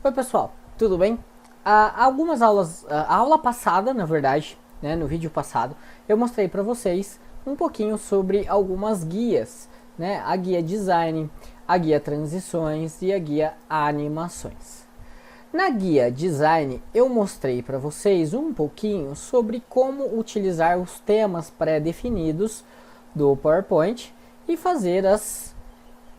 Oi pessoal, tudo bem? Algumas aulas, a aula passada, na verdade, né, no vídeo passado, eu mostrei para vocês um pouquinho sobre algumas guias, né, a guia design, a guia transições e a guia animações. Na guia design, eu mostrei para vocês um pouquinho sobre como utilizar os temas pré-definidos do PowerPoint e fazer as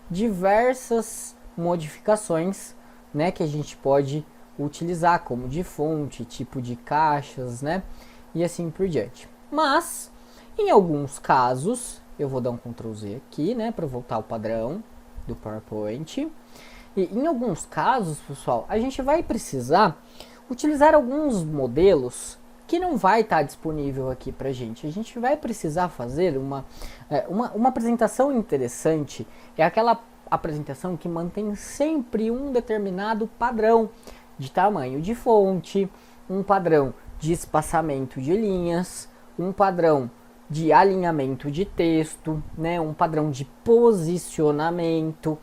diversas modificações, né, que a gente pode utilizar, como de fonte, tipo de caixas, né, e assim por diante. Mas em alguns casos, eu vou dar um Ctrl Z aqui, né, para voltar ao padrão do PowerPoint. E em alguns casos, pessoal, a gente vai precisar utilizar alguns modelos que não vai estar disponível aqui pra gente. A gente vai precisar fazer uma apresentação interessante. É aquela apresentação que mantém sempre um determinado padrão de tamanho de fonte, um padrão de espaçamento de linhas, um padrão de alinhamento de texto, né, um padrão de posicionamento.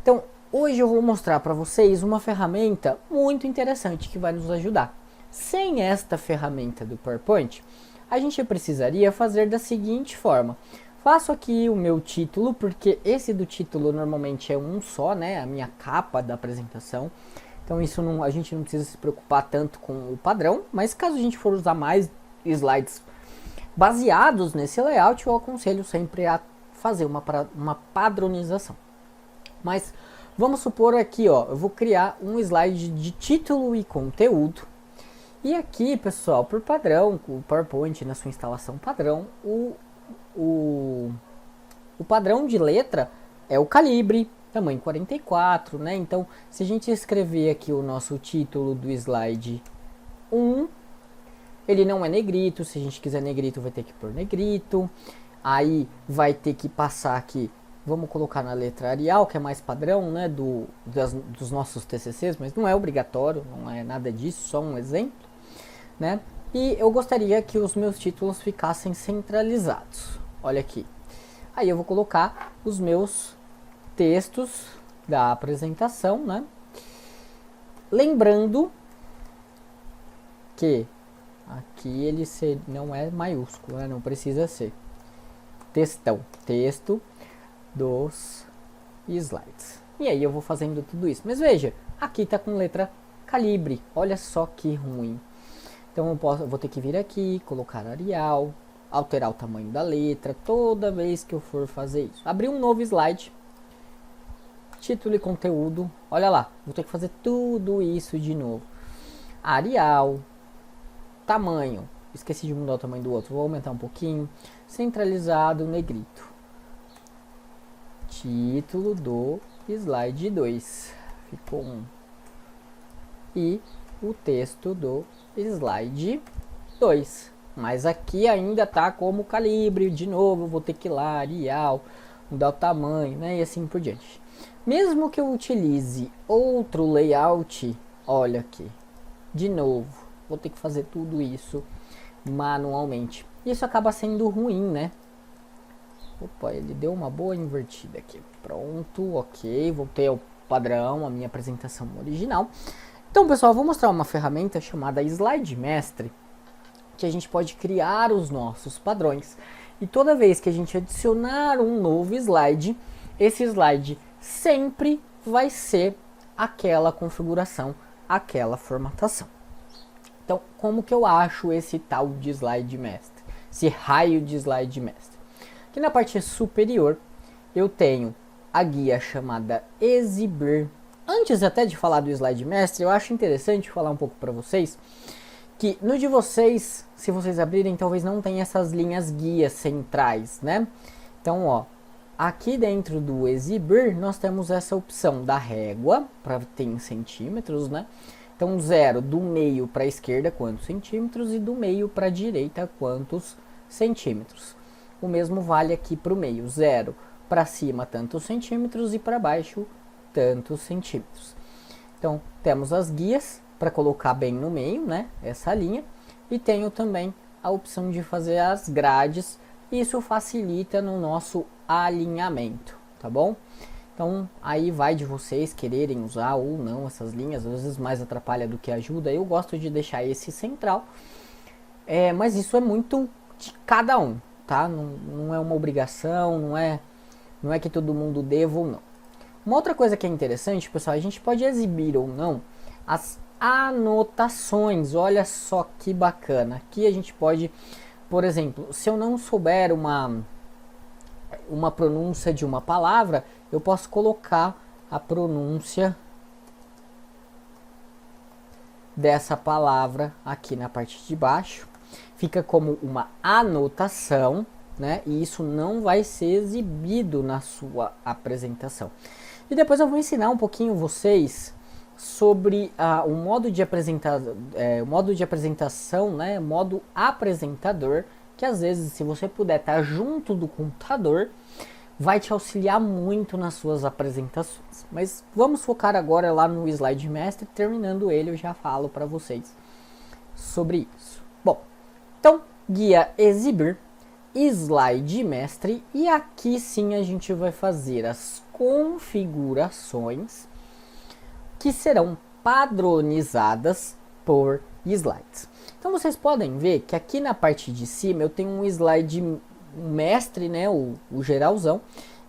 Então, hoje eu vou mostrar para vocês uma ferramenta muito interessante que vai nos ajudar. Sem esta ferramenta do PowerPoint, a gente precisaria fazer da seguinte forma. Faço aqui o meu título, porque esse do título normalmente é um só, né? A minha capa da apresentação. Então isso não, a gente não precisa se preocupar tanto com o padrão, mas caso a gente for usar mais slides baseados nesse layout, eu aconselho sempre a fazer uma padronização. Mas vamos supor aqui, ó, eu vou criar um slide de título e conteúdo. E aqui, pessoal, por padrão, o PowerPoint na sua instalação padrão, o padrão de letra é o calibre, tamanho 44, né? Então, se a gente escrever aqui o nosso título do slide 1, ele não é negrito. Se a gente quiser negrito, vai ter que pôr negrito. Aí vai ter que passar aqui, vamos colocar na letra Arial, que é mais padrão, né, dos nossos TCCs, mas não é obrigatório, não é nada disso, só um exemplo, né? E eu gostaria que os meus títulos ficassem centralizados. Olha aqui. Aí eu vou colocar os meus textos da apresentação, né? Lembrando que aqui ele não é maiúsculo, né? Não precisa ser. Texto dos slides. E aí eu vou fazendo tudo isso. Mas veja, aqui tá com letra calibre. Olha só que ruim. Então eu vou ter que vir aqui, colocar Arial, alterar o tamanho da letra toda vez que eu for fazer isso. Abrir um novo slide, título e conteúdo. Olha lá, vou ter que fazer tudo isso de novo. Arial, tamanho. Esqueci de mudar o tamanho do outro. Vou aumentar um pouquinho. Centralizado, negrito. Título do slide 2. Ficou 1. E o texto do slide 2. Mas aqui ainda tá como calibre. De novo, vou ter que ir lá, Arial, mudar o tamanho, né? E assim por diante. Mesmo que eu utilize outro layout, olha aqui. De novo, vou ter que fazer tudo isso manualmente. Isso acaba sendo ruim, né? Opa, ele deu uma boa invertida aqui. Pronto, ok. Voltei ao padrão, a minha apresentação original. Então, pessoal, eu vou mostrar uma ferramenta chamada Slide Mestre, que a gente pode criar os nossos padrões. E toda vez que a gente adicionar um novo slide, esse slide sempre vai ser aquela configuração, aquela formatação. Então, como que eu acho esse tal de Slide Mestre? Esse raio de Slide Mestre? Aqui na parte superior, eu tenho a guia chamada Exibir. Antes até de falar do Slide Mestre, eu acho interessante falar um pouco para vocês que no de vocês, se vocês abrirem, talvez não tenha essas linhas guias centrais, né? Então, ó, aqui dentro do Exibir, nós temos essa opção da régua, para ter em centímetros, né? Então, 0 do meio para a esquerda, quantos centímetros, e do meio para a direita, quantos centímetros. O mesmo vale aqui para o meio, 0 para cima, tantos centímetros, e para baixo, tantos centímetros. Então, temos as guias para colocar bem no meio, né, essa linha, e tenho também a opção de fazer as grades. Isso facilita no nosso alinhamento, tá bom? Então aí vai de vocês quererem usar ou não essas linhas, às vezes mais atrapalha do que ajuda. Eu gosto de deixar esse central, mas isso é muito de cada um, tá? Não é uma obrigação, não é que todo mundo deva ou não. Uma outra coisa que é interessante, pessoal, a gente pode exibir ou não as anotações. Olha só que bacana. Aqui a gente pode, por exemplo, se eu não souber uma pronúncia de uma palavra, eu posso colocar a pronúncia dessa palavra aqui na parte de baixo. Fica como uma anotação, né? E isso não vai ser exibido na sua apresentação. E depois eu vou ensinar um pouquinho vocês sobre o modo de apresentação, né? Modo apresentador, que às vezes, se você puder estar junto do computador, vai te auxiliar muito nas suas apresentações. Mas vamos focar agora lá no Slide Mestre. Terminando ele, eu já falo para vocês sobre isso. Bom, então, guia exibir, Slide Mestre, e aqui sim a gente vai fazer as configurações que serão padronizadas por slides. Então vocês podem ver que aqui na parte de cima eu tenho um slide mestre, né, o geralzão,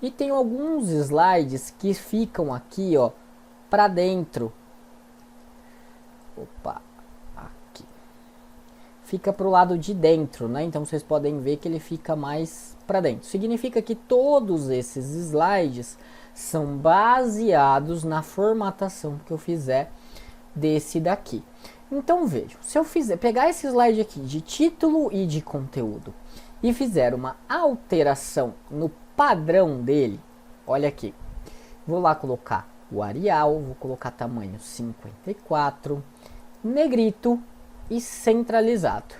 e tenho alguns slides que ficam aqui, ó, para dentro. Opa, aqui. Fica pro lado de dentro, né? Então vocês podem ver que ele fica mais para dentro. Significa que todos esses slides são baseados na formatação que eu fizer desse daqui. Então vejam, se eu pegar esse slide aqui de título e de conteúdo e fizer uma alteração no padrão dele, olha aqui, vou lá colocar o Arial, vou colocar tamanho 54, negrito e centralizado.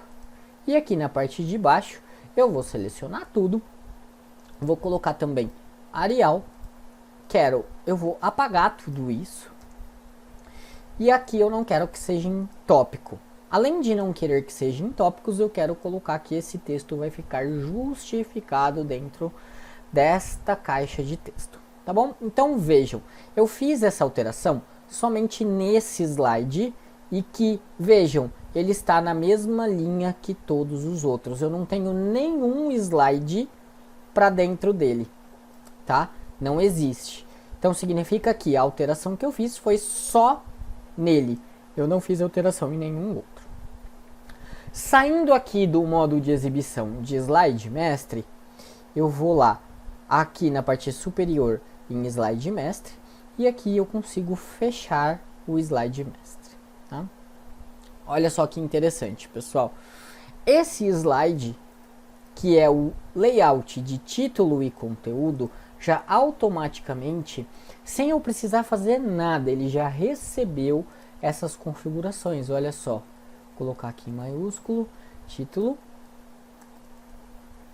E aqui na parte de baixo eu vou selecionar tudo, vou colocar também Arial, eu vou apagar tudo isso. E aqui eu não quero que seja em tópico. Além de não querer que seja em tópicos, eu quero colocar que esse texto vai ficar justificado dentro desta caixa de texto. Tá bom? Então vejam, eu fiz essa alteração somente nesse slide e que, vejam, ele está na mesma linha que todos os outros. Eu não tenho nenhum slide para dentro dele, tá? Não existe. Então significa que a alteração que eu fiz foi só nele. Eu não fiz alteração em nenhum outro. Saindo aqui do modo de exibição de Slide Mestre, eu vou lá, aqui na parte superior em Slide Mestre, e aqui eu consigo fechar o Slide Mestre. Tá? Olha só que interessante, pessoal. Esse slide, que é o layout de título e conteúdo, já automaticamente, sem eu precisar fazer nada, ele já recebeu essas configurações. Olha só, vou colocar aqui em maiúsculo, título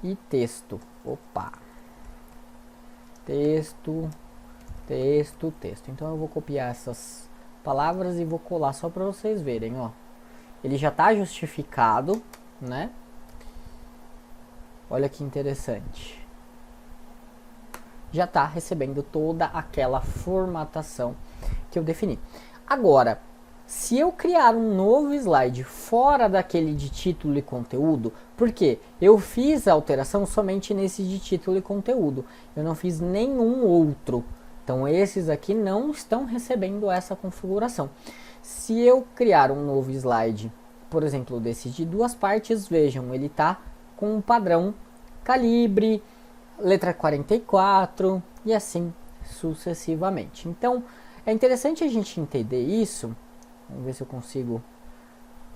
e texto. Opa, texto. Então eu vou copiar essas palavras e vou colar só para vocês verem, ó. Ele já está justificado, né? Olha que interessante. Já está recebendo toda aquela formatação que eu defini. Agora, se eu criar um novo slide fora daquele de título e conteúdo, porque eu fiz a alteração somente nesse de título e conteúdo, eu não fiz nenhum outro. Então esses aqui não estão recebendo essa configuração. Se eu criar um novo slide, por exemplo, desse de duas partes, vejam, ele está com um padrão calibre, letra 44 e assim sucessivamente. Então é interessante a gente entender isso. Vamos ver se eu consigo.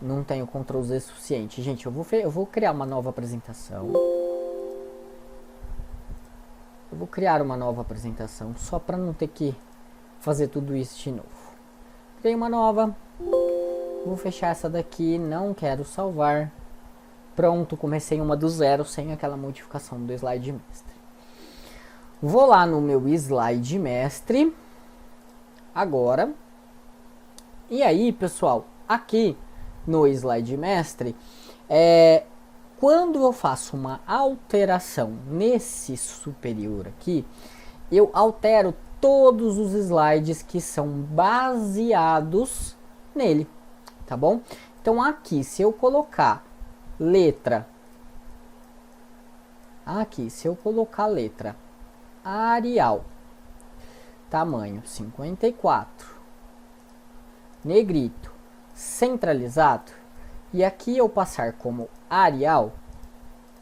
Não tenho Ctrl Z suficiente. Gente, eu vou criar uma nova apresentação. Eu vou criar uma nova apresentação só para não ter que fazer tudo isso de novo. Criei uma nova. Vou fechar essa daqui. Não quero salvar. Pronto, comecei uma do zero sem aquela modificação do slide mestre. Vou lá no meu slide mestre. Agora. E aí, pessoal, aqui no slide mestre, quando eu faço uma alteração nesse superior aqui, eu altero todos os slides que são baseados nele, tá bom? Então aqui, se eu colocar letra, Arial, tamanho 54, negrito, centralizado, e aqui eu passar como Arial,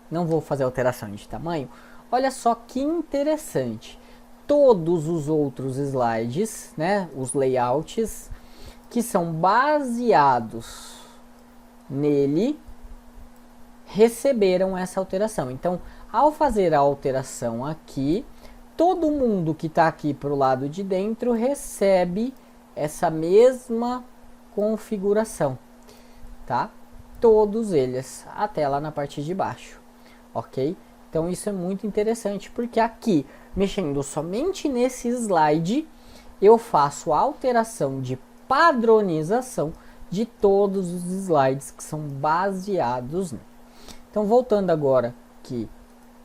não vou fazer alteração de tamanho, olha só que interessante. Todos os outros slides, né, os layouts que são baseados nele, receberam essa alteração. Então, ao fazer a alteração aqui, todo mundo que está aqui para o lado de dentro recebe essa mesma configuração, tá? Todos eles, até lá na parte de baixo, ok? Então isso é muito interessante, porque aqui, mexendo somente nesse slide, eu faço a alteração de padronização de todos os slides que são baseados nele. Então voltando agora aqui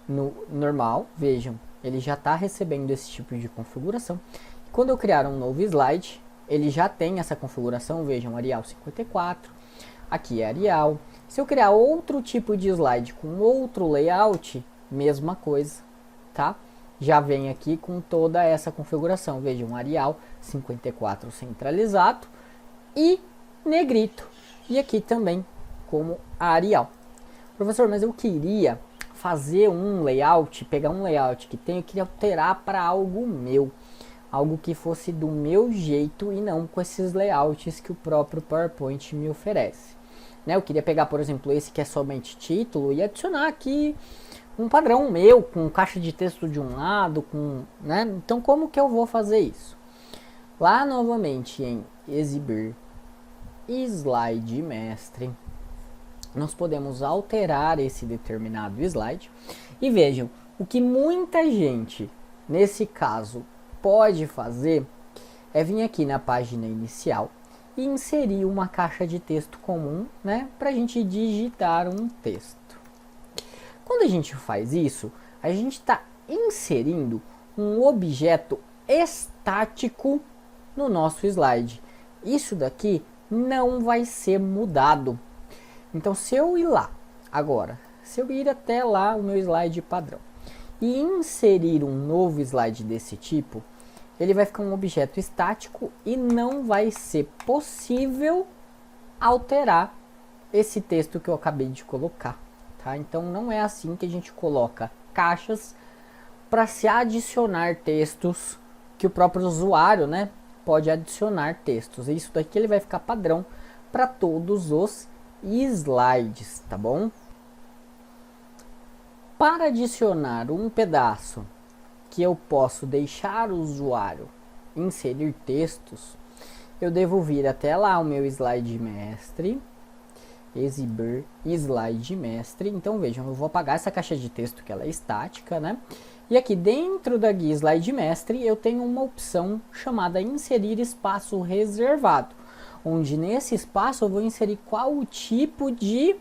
no normal, vejam, ele já está recebendo esse tipo de configuração. Quando eu criar um novo slide, ele já tem essa configuração, vejam, Arial 54, aqui é Arial. Se eu criar outro tipo de slide com outro layout, mesma coisa, tá? Já vem aqui com toda essa configuração, vejam, Arial 54 centralizado e negrito. E aqui também como Arial. Professor, mas eu queria fazer um layout, pegar um layout que tem, eu queria alterar para algo meu. Algo que fosse do meu jeito e não com esses layouts que o próprio PowerPoint me oferece. Né? Eu queria pegar, por exemplo, esse que é somente título e adicionar aqui um padrão meu, com caixa de texto de um lado, né? Então como que eu vou fazer isso? Lá novamente em exibir slide mestre, nós podemos alterar esse determinado slide. E vejam, o que muita gente, nesse caso, pode fazer é vir aqui na página inicial e inserir uma caixa de texto comum, né, para a gente digitar um texto. Quando a gente faz isso, a gente está inserindo um objeto estático no nosso slide. Isso daqui não vai ser mudado. Então, se eu ir lá agora, se eu ir até lá o meu slide padrão e inserir um novo slide desse tipo, ele vai ficar um objeto estático e não vai ser possível alterar esse texto que eu acabei de colocar, tá? Então não é assim que a gente coloca caixas para se adicionar textos, que o próprio usuário, né, pode adicionar textos. E isso daqui ele vai ficar padrão para todos os slides, tá bom? Para adicionar um pedaço que eu posso deixar o usuário inserir textos, eu devo vir até lá o meu slide mestre, exibir slide mestre. Então vejam, eu vou apagar essa caixa de texto que ela é estática, né? E aqui dentro da guia slide mestre eu tenho uma opção chamada inserir espaço reservado, onde nesse espaço eu vou inserir qual o tipo de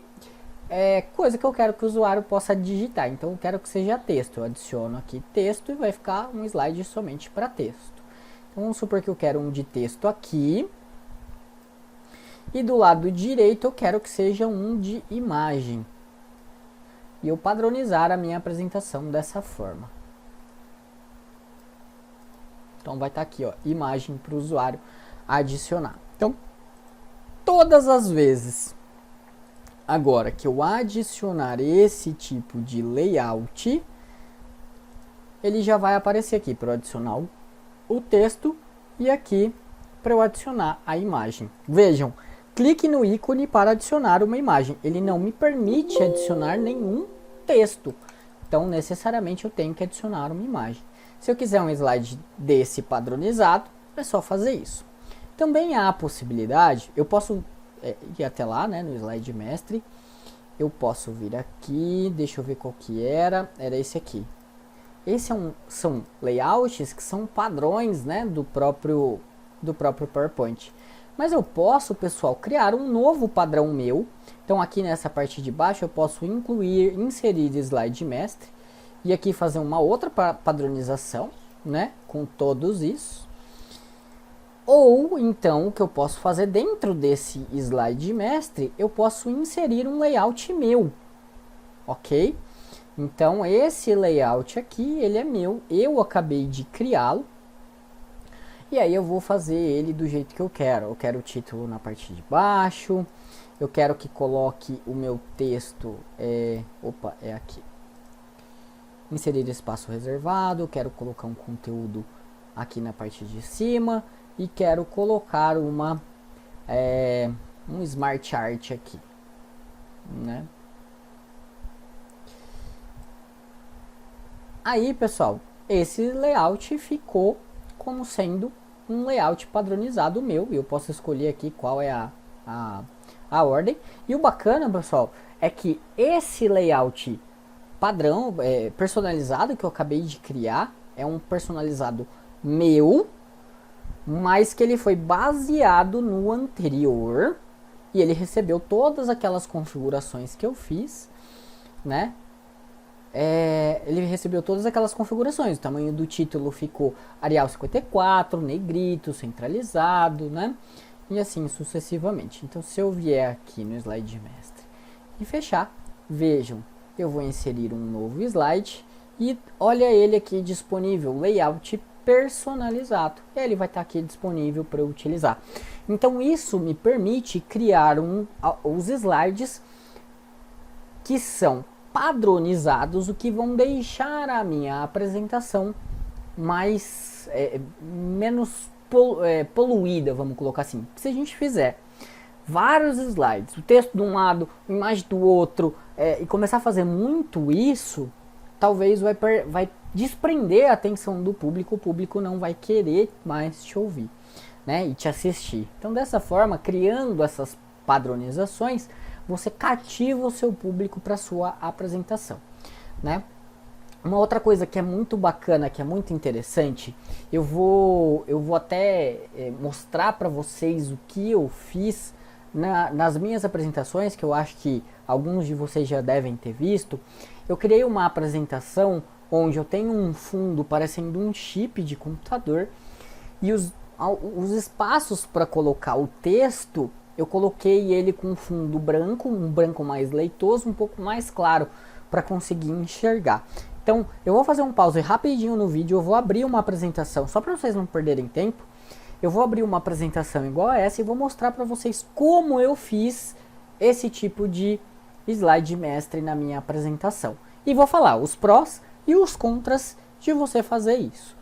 coisa que eu quero que o usuário possa digitar. Então eu quero que seja texto, eu adiciono aqui texto e vai ficar um slide somente para texto. Então vamos supor que eu quero um de texto aqui, e do lado direito eu quero que seja um de imagem, e eu padronizar a minha apresentação dessa forma. Então vai estar aqui, ó, imagem para o usuário adicionar. Então todas as vezes agora que eu adicionar esse tipo de layout, ele já vai aparecer aqui para eu adicionar o texto e aqui para eu adicionar a imagem. Vejam, clique no ícone para adicionar uma imagem. Ele não me permite adicionar nenhum texto. Então, necessariamente, eu tenho que adicionar uma imagem. Se eu quiser um slide desse padronizado, é só fazer isso. Também há a possibilidade, eu posso ir até lá, né, no slide mestre, eu posso vir aqui, deixa eu ver qual que era esse aqui. Esse são layouts que são padrões, né, do próprio PowerPoint. Mas eu posso, pessoal, criar um novo padrão meu. Então aqui nessa parte de baixo eu posso inserir slide mestre e aqui fazer uma outra padronização, né, com todos isso. Ou então o que eu posso fazer dentro desse slide mestre, eu posso inserir um layout meu, ok? Então esse layout aqui, ele é meu, eu acabei de criá-lo. E aí eu vou fazer ele do jeito que eu quero. Eu quero o título na parte de baixo, eu quero que coloque o meu texto, é aqui. Inserir espaço reservado, quero colocar um conteúdo aqui na parte de cima e quero colocar um smart art aqui, né? Aí, pessoal, esse layout ficou como sendo um layout padronizado meu. E eu posso escolher aqui qual é a ordem. E o bacana, pessoal, é que esse layout padrão, personalizado, que eu acabei de criar, é um personalizado meu, mas que ele foi baseado no anterior. E ele recebeu todas aquelas configurações que eu fiz, né? Ele recebeu todas aquelas configurações. O tamanho do título ficou Arial 54, negrito, centralizado, né? E assim sucessivamente. Então, se eu vier aqui no slide mestre e fechar, vejam, eu vou inserir um novo slide e olha ele aqui disponível, layout personalizado. Ele vai estar aqui disponível para eu utilizar. Então, isso me permite criar os slides que são padronizados, o que vão deixar a minha apresentação menos poluída, vamos colocar assim. Se a gente fizer vários slides, o texto de um lado, a imagem do outro, e começar a fazer muito isso, talvez vai desprender a atenção do público, o público não vai querer mais te ouvir, né, e te assistir. Então, dessa forma, criando essas padronizações, você cativa o seu público para sua apresentação, né? Uma outra coisa que é muito bacana, que é muito interessante, eu vou até mostrar para vocês o que eu fiz nas minhas apresentações, que eu acho que alguns de vocês já devem ter visto. Eu criei uma apresentação onde eu tenho um fundo parecendo um chip de computador e os espaços para colocar o texto, eu coloquei ele com fundo branco, um branco mais leitoso, um pouco mais claro, para conseguir enxergar. Então, eu vou fazer um pause rapidinho no vídeo, eu vou abrir uma apresentação, só para vocês não perderem tempo. Eu vou abrir uma apresentação igual a essa e vou mostrar para vocês como eu fiz esse tipo de slide mestre na minha apresentação. E vou falar os prós e os contras de você fazer isso.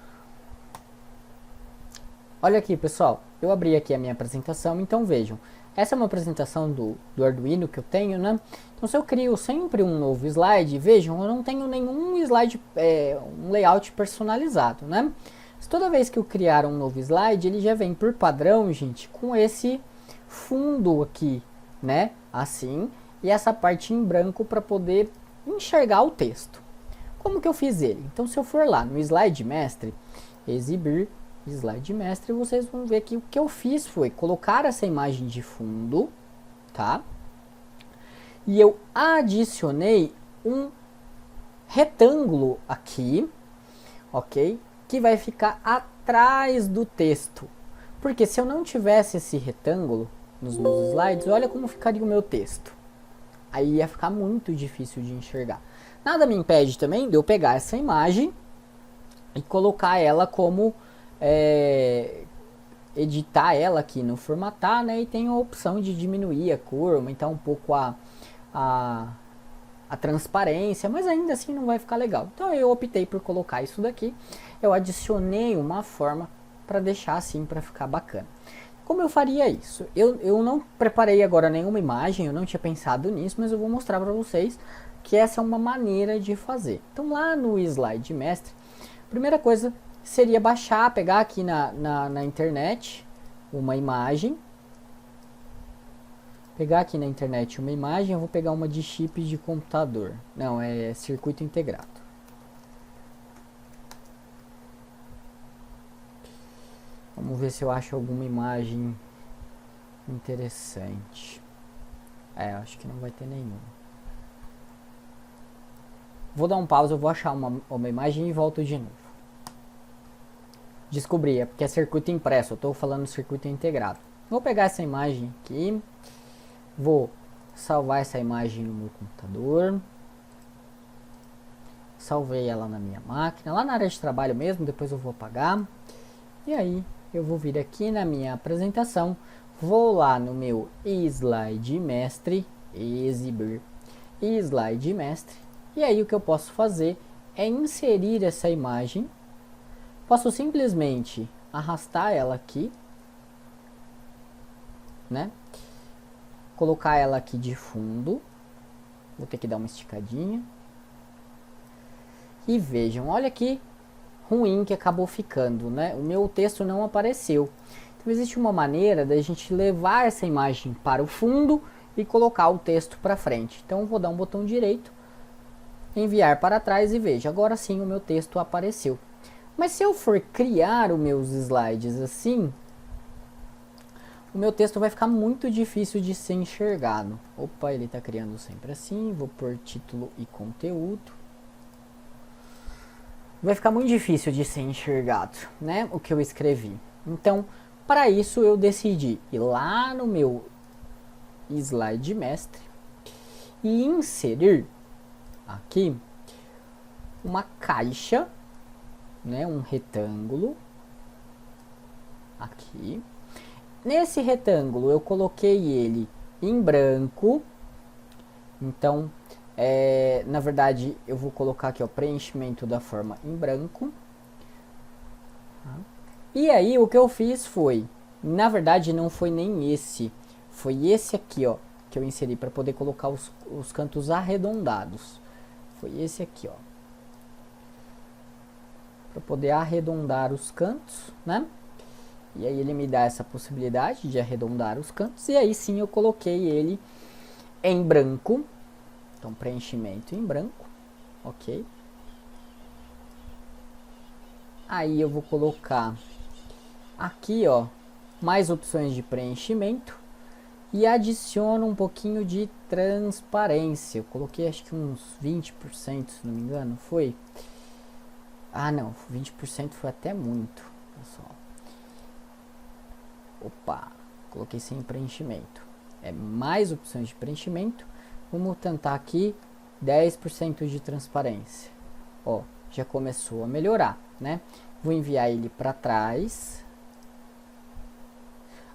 Olha aqui, pessoal, eu abri aqui a minha apresentação, então vejam. Essa é uma apresentação do Arduino que eu tenho, né? Então, se eu crio sempre um novo slide, vejam, eu não tenho nenhum slide, um layout personalizado, né? Mas toda vez que eu criar um novo slide, ele já vem por padrão, gente, com esse fundo aqui, né? Assim, e essa parte em branco para poder enxergar o texto. Como que eu fiz ele? Então, se eu for lá no slide mestre, exibir slide mestre, vocês vão ver que o que eu fiz foi colocar essa imagem de fundo, tá? E eu adicionei um retângulo aqui, ok? Que vai ficar atrás do texto. Porque se eu não tivesse esse retângulo nos meus slides, olha como ficaria o meu texto. Aí ia ficar muito difícil de enxergar. Nada me impede também de eu pegar essa imagem e colocar ela como editar ela aqui no formatar, né? E tem a opção de diminuir a cor, aumentar um pouco a transparência, mas ainda assim não vai ficar legal. Então eu optei por colocar isso daqui. Eu adicionei uma forma para deixar assim, para ficar bacana. Como eu faria isso? Eu não preparei agora nenhuma imagem, eu não tinha pensado nisso, mas eu vou mostrar para vocês que essa é uma maneira de fazer. Então lá no slide mestre, primeira coisa seria baixar, pegar aqui na internet uma imagem. Pegar aqui na internet uma imagem, eu vou pegar uma de chip de computador. Não, é circuito integrado. Vamos ver se eu acho alguma imagem interessante. Acho que não vai ter nenhuma. Vou dar um pause, eu vou achar uma imagem e volto de novo. descobri, é porque é circuito impresso, eu estou falando circuito integrado. Vou pegar essa imagem aqui, vou salvar essa imagem no meu computador, salvei ela na minha máquina, lá na área de trabalho mesmo, depois eu vou apagar, e aí eu vou vir aqui na minha apresentação, vou lá no meu slide mestre, exibir slide mestre, e aí o que eu posso fazer é inserir essa imagem, posso simplesmente arrastar ela aqui, né? Colocar ela aqui de fundo, vou ter que dar uma esticadinha, e vejam, olha que ruim que acabou ficando, né? O meu texto não apareceu. Então existe uma maneira da gente levar essa imagem para o fundo e colocar o texto para frente. Então eu vou dar um botão direito, enviar para trás e veja, agora sim o meu texto apareceu. Mas se eu for criar os meus slides assim, o meu texto vai ficar muito difícil de ser enxergado. Opa, ele está criando sempre assim, vou pôr título e conteúdo. Vai ficar muito difícil de ser enxergado, né, o que eu escrevi. Então, para isso eu decidi ir lá no meu slide mestre e inserir aqui uma caixa, né, um retângulo aqui. Nesse retângulo eu coloquei ele em branco, então na verdade eu vou colocar aqui, ó, preenchimento da forma em branco. E aí o que eu fiz foi, na verdade não foi nem esse, foi esse aqui, ó, que eu inseri para poder colocar os cantos arredondados. Foi esse aqui, ó, para poder arredondar os cantos, né? E aí ele me dá essa possibilidade de arredondar os cantos, e aí sim eu coloquei ele em branco. Então preenchimento em branco, ok. Aí eu vou colocar aqui, ó, mais opções de preenchimento e adiciono um pouquinho de transparência. Eu coloquei acho que uns 20%, se não me engano, foi? Ah não, 20% foi até muito, pessoal. Opa, coloquei sem preenchimento. É mais opções de preenchimento. Vamos tentar aqui 10% de transparência. Ó, já começou a melhorar, né? Vou enviar ele para trás.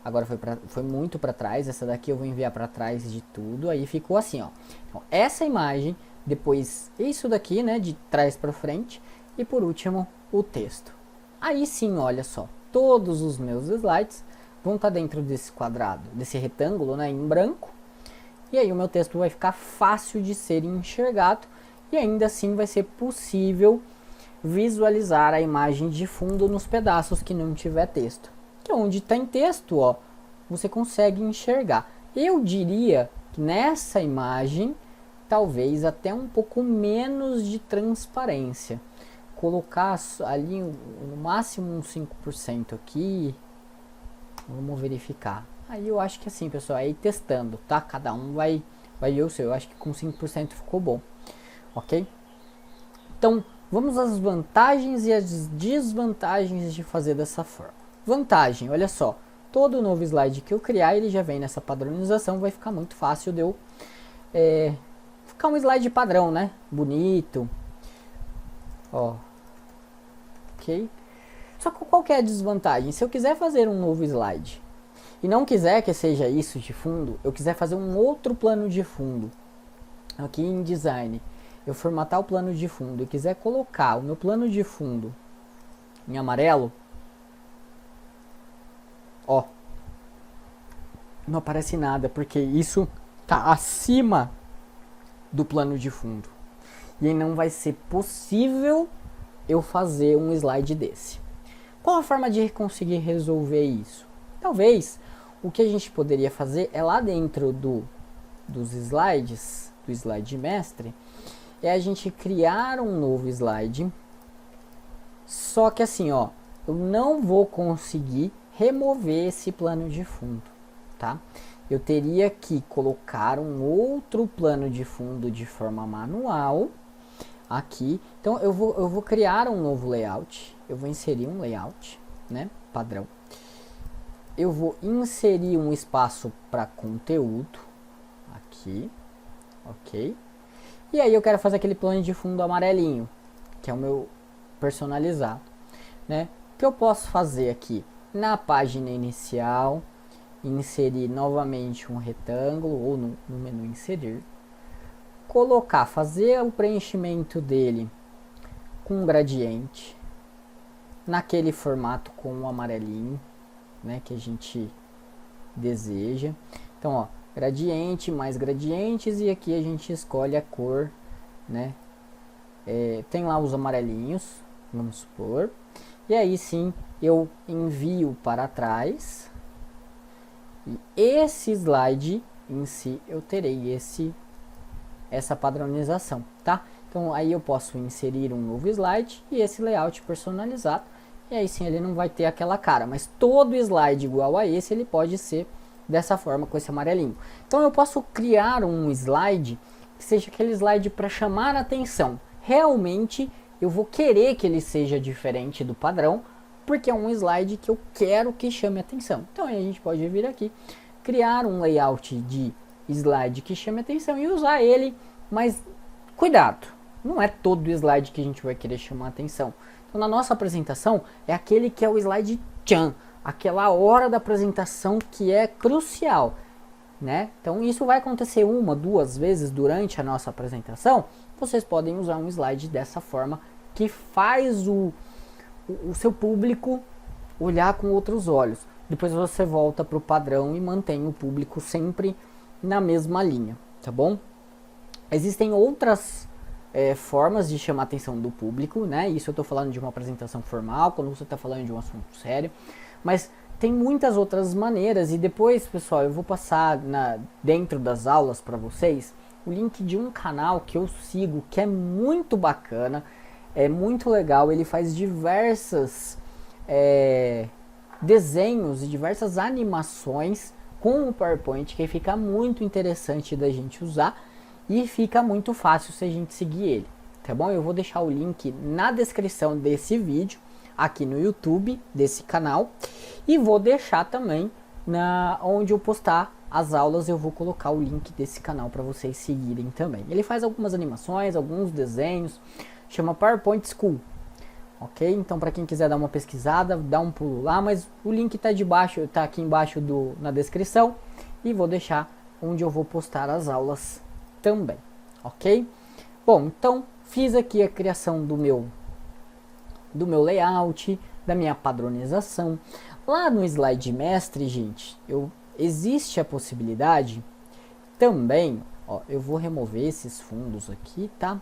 Agora foi muito para trás. Essa daqui eu vou enviar para trás de tudo. Aí ficou assim, ó. Então, essa imagem, depois isso daqui, né, de trás para frente, e por último o texto. Aí sim, olha só, todos os meus slides vão estar dentro desse quadrado, desse retângulo, né, em branco. E aí o meu texto vai ficar fácil de ser enxergado e ainda assim vai ser possível visualizar a imagem de fundo nos pedaços que não tiver texto. Que onde tem texto, ó, você consegue enxergar. Eu diria que nessa imagem, talvez até um pouco menos de transparência. Colocar ali no máximo uns 5% aqui. Vamos verificar. Aí eu acho que assim, pessoal, aí testando, tá? Cada um vai ver o seu. Eu acho que com 5% ficou bom, ok? Então, vamos às vantagens e às desvantagens de fazer dessa forma. Vantagem, olha só. Todo novo slide que eu criar, ele já vem nessa padronização, vai ficar muito fácil de eu... ficar um slide padrão, né? Bonito. Ó. Ok? Só que qual que é a desvantagem? Se eu quiser fazer um novo slide e não quiser que seja isso de fundo, eu quiser fazer um outro plano de fundo aqui em design, eu formatar o plano de fundo e quiser colocar o meu plano de fundo em amarelo, ó, não aparece nada porque isso tá acima do plano de fundo e aí não vai ser possível eu fazer um slide desse. Qual a forma de conseguir resolver isso? Talvez o que a gente poderia fazer é lá dentro dos slides, do slide mestre, é a gente criar um novo slide. Só que assim, ó, eu não vou conseguir remover esse plano de fundo, tá? Eu teria que colocar um outro plano de fundo de forma manual aqui. Então eu vou criar um novo layout. Eu vou inserir um layout. né, padrão. Eu vou inserir um espaço para conteúdo aqui, ok? E aí eu quero fazer aquele plano de fundo amarelinho, que é o meu personalizado, né? O que eu posso fazer aqui na página inicial, inserir novamente um retângulo ou no menu inserir, colocar, fazer o preenchimento dele com um gradiente, naquele formato com o amarelinho, né, que a gente deseja. Então, ó, gradiente, mais gradientes, e aqui a gente escolhe a cor, né, tem lá os amarelinhos, vamos supor, e aí sim eu envio para trás, e esse slide em si eu terei essa padronização, tá? Então aí eu posso inserir um novo slide e esse layout personalizado, e aí sim ele não vai ter aquela cara, mas todo slide igual a esse ele pode ser dessa forma, com esse amarelinho. Então eu posso criar um slide que seja aquele slide para chamar a atenção. Realmente eu vou querer que ele seja diferente do padrão, porque é um slide que eu quero que chame a atenção. Então aí a gente pode vir aqui, criar um layout de slide que chame a atenção e usar ele, mas cuidado, não é todo slide que a gente vai querer chamar a atenção. Então na nossa apresentação é aquele que é o slide tchan, aquela hora da apresentação que é crucial, né? Então isso vai acontecer uma, duas vezes durante a nossa apresentação. Vocês podem usar um slide dessa forma que faz o seu público olhar com outros olhos. Depois você volta para o padrão e mantém o público sempre na mesma linha, tá bom? Existem outras formas de chamar a atenção do público, né? Isso eu estou falando de uma apresentação formal, quando você está falando de um assunto sério, mas tem muitas outras maneiras. E depois, pessoal, eu vou passar dentro das aulas para vocês o link de um canal que eu sigo, que é muito bacana, é muito legal. Ele faz diversas desenhos e diversas animações com o PowerPoint, que fica muito interessante da gente usar e fica muito fácil se a gente seguir ele, tá bom? Eu vou deixar o link na descrição desse vídeo, aqui no YouTube, desse canal, e vou deixar também onde eu postar as aulas, eu vou colocar o link desse canal para vocês seguirem também. Ele faz algumas animações, alguns desenhos, chama PowerPoint School, ok? Então para quem quiser dar uma pesquisada, dá um pulo lá, mas o link tá aqui embaixo na descrição, e vou deixar onde eu vou postar as aulas também, ok? Bom, então fiz aqui a criação do meu layout, da minha padronização. Lá no slide mestre, gente, existe a possibilidade também, ó, eu vou remover esses fundos aqui, tá?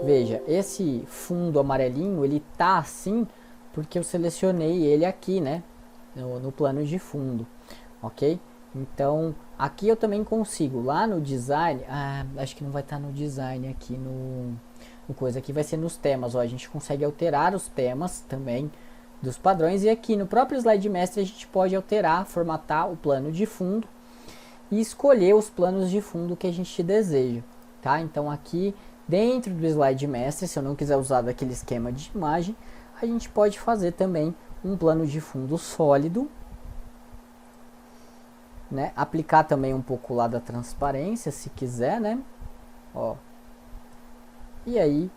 Veja, esse fundo amarelinho, ele tá assim porque eu selecionei ele aqui, né, no plano de fundo, ok? Então, aqui eu também consigo, lá no design, acho que não vai estar no design aqui no coisa, aqui vai ser nos temas, ó, a gente consegue alterar os temas também dos padrões, e aqui no próprio slide mestre a gente pode alterar, formatar o plano de fundo e escolher os planos de fundo que a gente deseja, tá? Então aqui dentro do slide mestre, se eu não quiser usar daquele esquema de imagem, a gente pode fazer também um plano de fundo sólido, né? Aplicar também um pouco lá da transparência, se quiser, né? Ó. E aí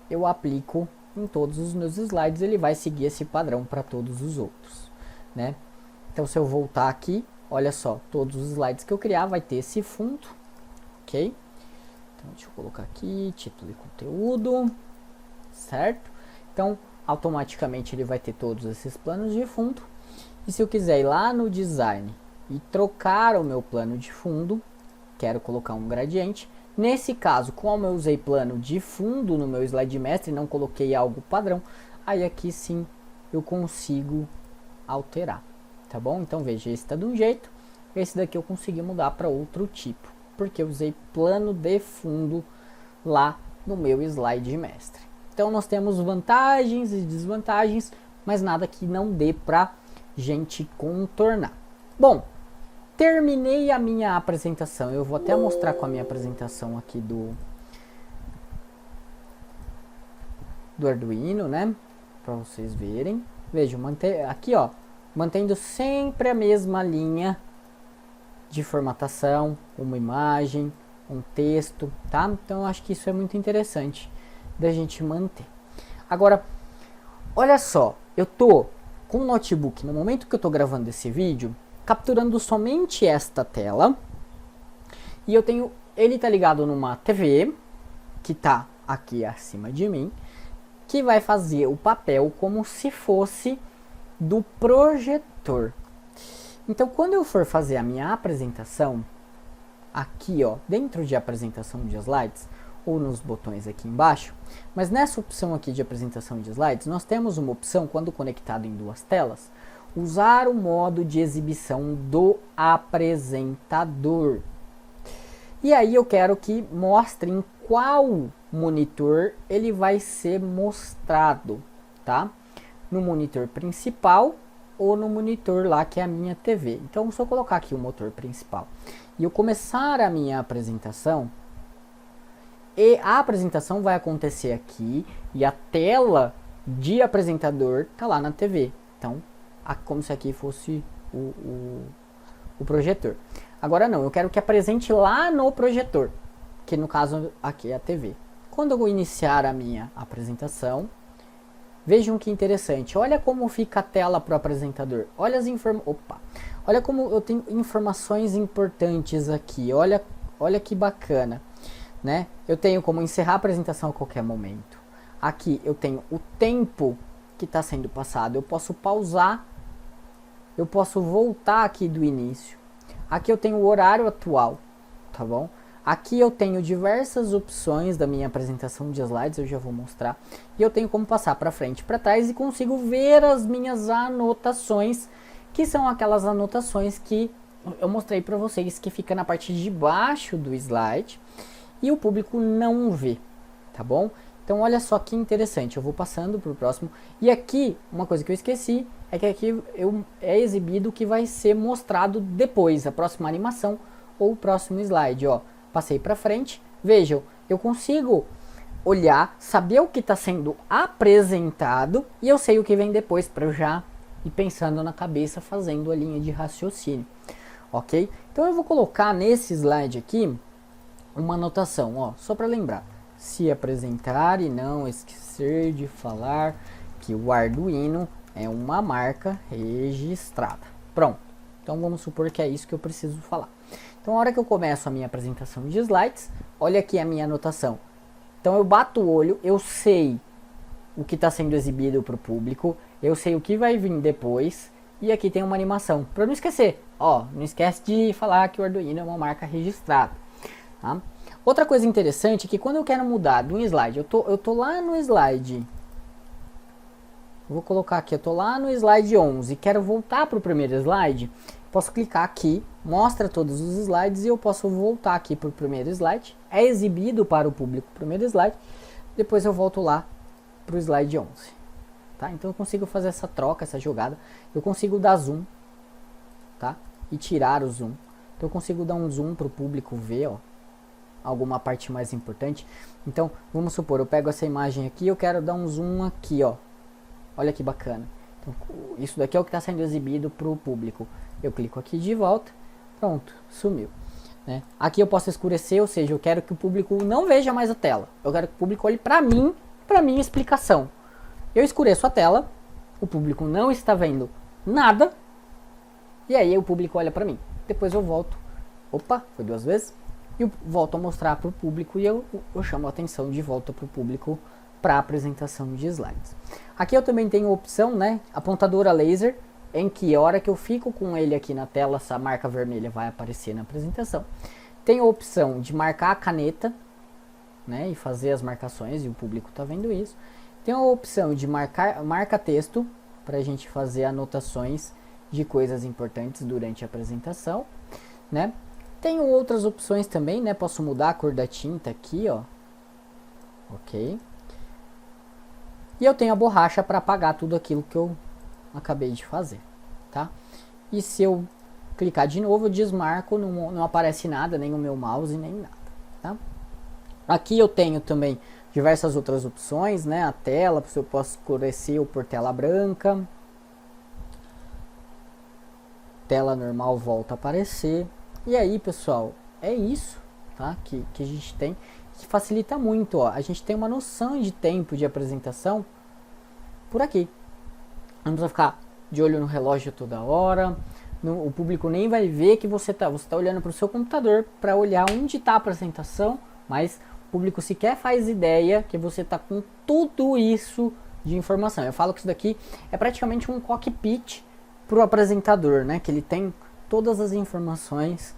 eu aplico em todos os meus slides, ele vai seguir esse padrão para todos os outros, né? Então se eu voltar aqui, olha só, todos os slides que eu criar vai ter esse fundo, ok? Então deixa eu colocar aqui, título e conteúdo, certo? Então automaticamente ele vai ter todos esses planos de fundo. E se eu quiser ir lá no design e trocar o meu plano de fundo, quero colocar um gradiente. Nesse caso, como eu usei plano de fundo no meu slide mestre e não coloquei algo padrão, aí aqui sim eu consigo alterar, tá bom? Então veja, esse está de um jeito, esse daqui eu consegui mudar para outro tipo, porque eu usei plano de fundo lá no meu slide mestre. Então nós temos vantagens e desvantagens, mas nada que não dê para gente contornar. Bom, terminei a minha apresentação. Eu vou até mostrar com a minha apresentação aqui do Arduino, né? para vocês verem. Vejam, aqui ó, mantendo sempre a mesma linha de formatação, uma imagem, um texto, tá? Então eu acho que isso é muito interessante da gente manter. Agora, olha só, eu tô com o notebook no momento que eu tô gravando esse vídeo, capturando somente esta tela, e eu tenho, ele tá ligado numa TV que tá aqui acima de mim, que vai fazer o papel como se fosse do projetor. Então, quando eu for fazer a minha apresentação, aqui ó, dentro de apresentação de slides, ou nos botões aqui embaixo, mas nessa opção aqui de apresentação de slides, nós temos uma opção, quando conectado em duas telas, usar o modo de exibição do apresentador. E aí eu quero que mostre em qual monitor ele vai ser mostrado, tá? No monitor principal ou no monitor lá que é a minha TV. Então, se eu colocar aqui o motor principal e eu começar a minha apresentação, e a apresentação vai acontecer aqui e a tela de apresentador tá lá na TV. Então, como se aqui fosse o projetor. Agora não, eu quero que apresente lá no projetor, que no caso aqui é a TV. Quando eu vou iniciar a minha apresentação, vejam que interessante. Olha como fica a tela para o apresentador. Olha olha como eu tenho informações importantes aqui. Olha que bacana, né? Eu tenho como encerrar a apresentação a qualquer momento. Aqui eu tenho o tempo que está sendo passado. Eu posso pausar. Eu posso voltar aqui do início. Aqui eu tenho o horário atual, tá bom? Aqui eu tenho diversas opções da minha apresentação de slides, eu já vou mostrar. E eu tenho como passar para frente e para trás e consigo ver as minhas anotações, que são aquelas anotações que eu mostrei para vocês, que fica na parte de baixo do slide e o público não vê, tá bom? Então olha só que interessante, eu vou passando para o próximo. E aqui, uma coisa que eu esqueci, é que aqui é exibido o que vai ser mostrado depois, a próxima animação ou o próximo slide, ó. Passei para frente, vejam, eu consigo olhar, saber o que está sendo apresentado e eu sei o que vem depois para eu já ir pensando na cabeça, fazendo a linha de raciocínio, ok? Então eu vou colocar nesse slide aqui uma anotação, ó, só para lembrar. Se apresentar e não esquecer de falar que o Arduino é uma marca registrada. Pronto. Então vamos supor que é isso que eu preciso falar. Então a hora que eu começo a minha apresentação de slides, olha aqui a minha anotação. Então eu bato o olho, eu sei o que está sendo exibido para o público, eu sei o que vai vir depois, e aqui tem uma animação. Para não esquecer, ó, não esquece de falar que o Arduino é uma marca registrada. Tá? Outra coisa interessante é que quando eu quero mudar de um slide, eu tô lá no slide, vou colocar aqui, eu tô lá no slide 11 e quero voltar para o primeiro slide, posso clicar aqui, mostra todos os slides e eu posso voltar aqui para o primeiro slide, é exibido para o público o primeiro slide, depois eu volto lá para o slide 11. Tá? Então eu consigo fazer essa troca, essa jogada, eu consigo dar zoom, tá? E tirar o zoom, então eu consigo dar um zoom para o público ver, ó, alguma parte mais importante. Então vamos supor, eu pego essa imagem aqui, eu quero dar um zoom aqui, ó, olha que bacana. Então, isso daqui é o que está sendo exibido para o público. Eu clico aqui de volta, pronto, sumiu, né? Aqui eu posso escurecer, ou seja, eu quero que o público não veja mais a tela, eu quero que o público olhe para mim, para minha explicação. Eu escureço a tela, o público não está vendo nada, e aí o público olha para mim. Depois eu volto, opa, foi duas vezes, e eu volto a mostrar para o público e eu chamo a atenção de volta para o público para a apresentação de slides. Aqui eu também tenho a opção, né, apontadora laser, em que a hora que eu fico com ele aqui na tela, essa marca vermelha vai aparecer na apresentação. Tem a opção de marcar a caneta, né, e fazer as marcações, e o público está vendo isso. Tem a opção de marca texto, para a gente fazer anotações de coisas importantes durante a apresentação, né. Tenho outras opções também, né, posso mudar a cor da tinta aqui, ó, ok. E eu tenho a borracha para apagar tudo aquilo que eu acabei de fazer, tá? E se eu clicar de novo, eu desmarco, não aparece nada, nem o meu mouse, nem nada, tá? Aqui eu tenho também diversas outras opções, né? A tela, se eu posso escurecer ou por tela branca. Tela normal volta a aparecer. E aí, pessoal, é isso, tá? Que a gente tem, que facilita muito, ó. A gente tem uma noção de tempo de apresentação por aqui. Não precisa ficar de olho no relógio toda hora. O público nem vai ver que você tá olhando para o seu computador para olhar onde está a apresentação, mas o público sequer faz ideia que você está com tudo isso de informação. Eu falo que isso daqui é praticamente um cockpit para o apresentador, né? Que ele tem todas as informações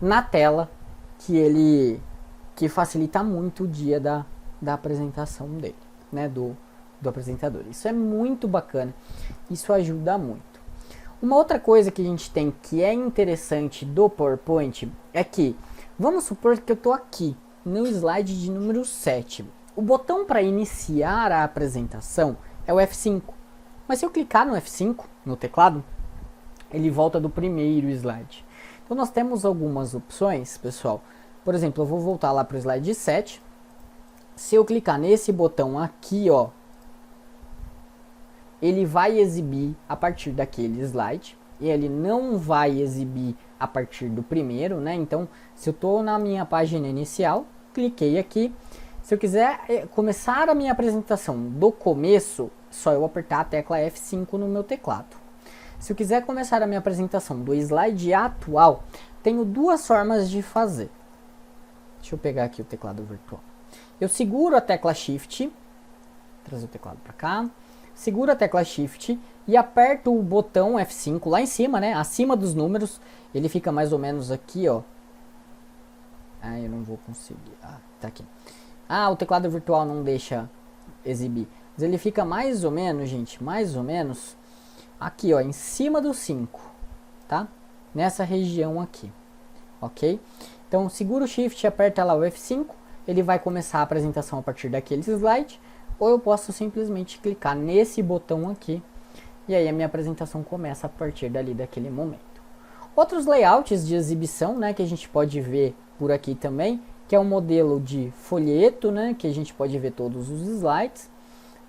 na tela que facilita muito o dia da apresentação dele, né? Do apresentador. Isso é muito bacana, isso ajuda muito. Uma outra coisa que a gente tem que é interessante do PowerPoint é que, vamos supor que eu estou aqui no slide de número 7. O botão para iniciar a apresentação é o F5. Mas se eu clicar no F5, no teclado, ele volta do primeiro slide. Então nós temos algumas opções, pessoal. Por exemplo, eu vou voltar lá para o slide 7. Se eu clicar nesse botão aqui, ó, ele vai exibir a partir daquele slide e ele não vai exibir a partir do primeiro, né? Então, se eu estou na minha página inicial, cliquei aqui. Se eu quiser começar a minha apresentação do começo, só eu apertar a tecla F5 no meu teclado. Se eu quiser começar a minha apresentação do slide atual, tenho duas formas de fazer. Deixa eu pegar aqui o teclado virtual. Eu seguro a tecla Shift, trazer o teclado para cá. Segura a tecla Shift e aperto o botão F5 lá em cima, né? Acima dos números. Ele fica mais ou menos aqui, ó. Ah, eu não vou conseguir. Ah, tá aqui. Ah, o teclado virtual não deixa exibir. Mas ele fica mais ou menos, gente, mais ou menos aqui, ó, em cima do 5, tá? Nessa região aqui, ok? Então, segura o Shift e aperta lá o F5. Ele vai começar a apresentação a partir daquele slide. Ou eu posso simplesmente clicar nesse botão aqui e aí a minha apresentação começa a partir dali daquele momento. Outros layouts de exibição, né, que a gente pode ver por aqui também, que é um modelo de folheto, né, que a gente pode ver todos os slides.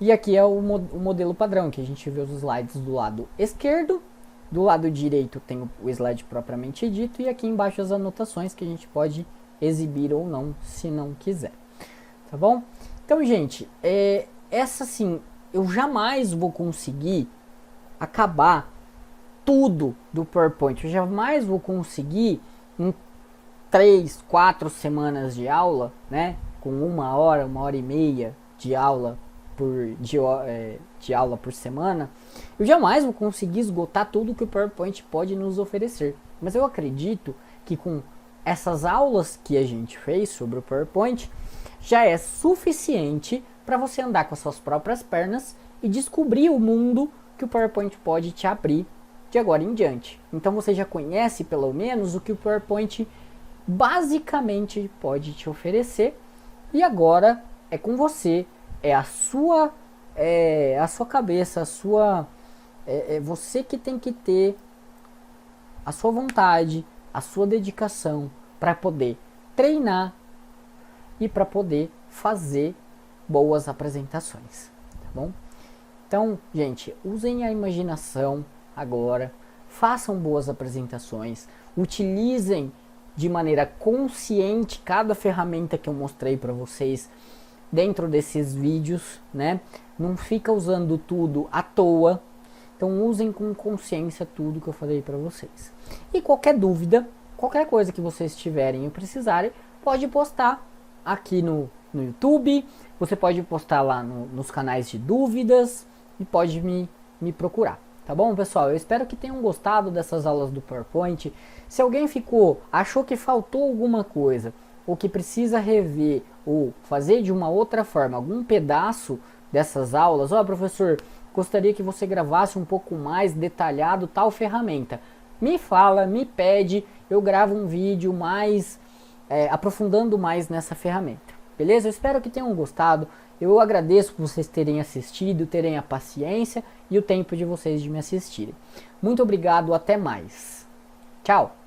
E aqui é o modelo padrão, que a gente vê os slides do lado esquerdo, do lado direito tem o slide propriamente dito e aqui embaixo as anotações que a gente pode exibir ou não, se não quiser. Tá bom? Então, gente, essa sim, eu jamais vou conseguir acabar tudo do PowerPoint. Eu jamais vou conseguir em 3, 4 semanas de aula, né? Com 1 hora e meia de aula de aula por semana. Eu jamais vou conseguir esgotar tudo que o PowerPoint pode nos oferecer. Mas eu acredito que com essas aulas que a gente fez sobre o PowerPoint, já é suficiente para você andar com as suas próprias pernas e descobrir o mundo que o PowerPoint pode te abrir de agora em diante. Então você já conhece pelo menos o que o PowerPoint basicamente pode te oferecer e agora é com você, é a sua cabeça, é você que tem que ter a sua vontade, a sua dedicação para poder treinar e para poder fazer boas apresentações, tá bom? Então, gente, usem a imaginação agora, façam boas apresentações, utilizem de maneira consciente cada ferramenta que eu mostrei para vocês dentro desses vídeos, né? Não fica usando tudo à toa, então usem com consciência tudo que eu falei para vocês. E qualquer dúvida, qualquer coisa que vocês tiverem e precisarem, pode postar aqui no YouTube, você pode postar lá nos canais de dúvidas e pode me procurar, tá bom, pessoal? Eu espero que tenham gostado dessas aulas do PowerPoint. Se alguém achou que faltou alguma coisa, ou que precisa rever, ou fazer de uma outra forma, algum pedaço dessas aulas, professor, gostaria que você gravasse um pouco mais detalhado tal ferramenta. Me fala, me pede, eu gravo um vídeo mais aprofundando mais nessa ferramenta, beleza? Eu espero que tenham gostado, eu agradeço por vocês terem assistido, terem a paciência e o tempo de vocês de me assistirem. Muito obrigado, até mais. Tchau!